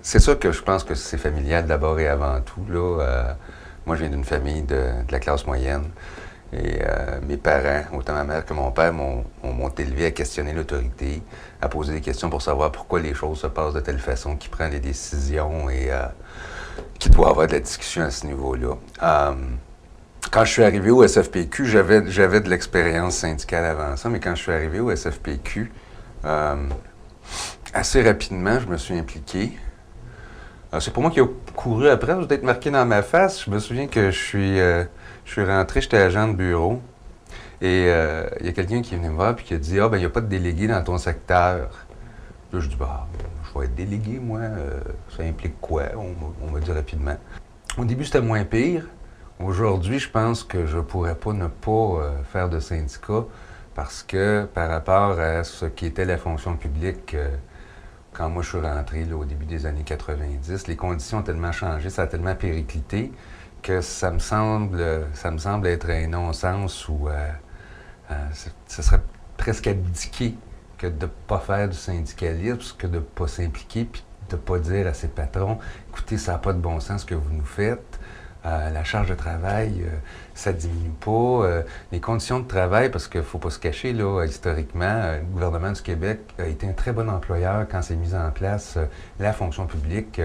C'est sûr que je pense que c'est familial d'abord et avant tout. Là. Moi, je viens d'une famille de la classe moyenne. Et mes parents, autant ma mère que mon père, m'ont élevé à questionner l'autorité, à poser des questions pour savoir pourquoi les choses se passent de telle façon, qui prend les décisions et qu'il doit y avoir de la discussion à ce niveau-là. Quand je suis arrivé au SFPQ, j'avais de l'expérience syndicale avant ça, mais quand je suis arrivé au SFPQ, assez rapidement, je me suis impliqué. C'est pour moi qui a couru après, ça doit être marqué dans ma face. Je me souviens que je suis rentré, j'étais agent de bureau. Et il y a quelqu'un qui est venu me voir et qui a dit « Ah, ben il n'y a pas de délégué dans ton secteur. » Là, je dis « Bah, je vais être délégué, moi. Ça implique quoi? » On m'a dit rapidement. Au début, c'était moins pire. Aujourd'hui, je pense que je ne pourrais pas ne pas faire de syndicat parce que par rapport à ce qui était la fonction publique, quand moi je suis rentré là, au début des années 90, les conditions ont tellement changé, ça a tellement périclité que ça me semble être un non-sens où ce serait presque abdiqué que de ne pas faire du syndicalisme, que de ne pas s'impliquer, puis de ne pas dire à ses patrons, écoutez, ça n'a pas de bon sens ce que vous nous faites. La charge de travail, ça ne diminue pas. Les conditions de travail, parce qu'il ne faut pas se cacher, là, historiquement, le gouvernement du Québec a été un très bon employeur quand s'est mise en place la fonction publique.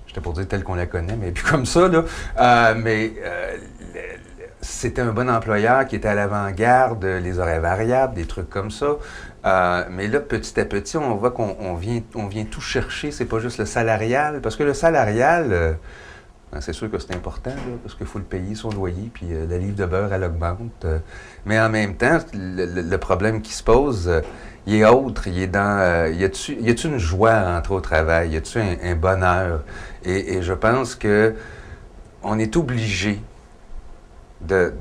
J'étais pour dire telle qu'on la connaît, mais plus comme ça, là. C'était un bon employeur qui était à l'avant-garde, les horaires variables, des trucs comme ça. Mais là, petit à petit, on voit qu'on vient tout chercher. C'est pas juste le salarial, parce que le salarial... c'est sûr que c'est important, là, parce qu'il faut le payer, son loyer, puis la livre de beurre, elle augmente. Mais en même temps, le problème qui se pose, il est autre. Il est dans... y a-tu une joie à rentrer au travail? Y a-tu un bonheur? Et je pense que on est obligé de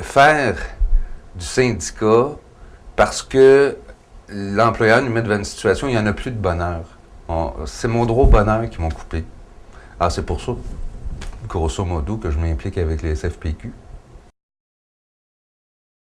faire du syndicat parce que l'employeur nous met devant une situation où il n'y en a plus de bonheur. C'est mon droit au bonheur qui m'ont coupé. Ah, c'est pour ça, grosso modo, que je m'implique avec les SFPQ.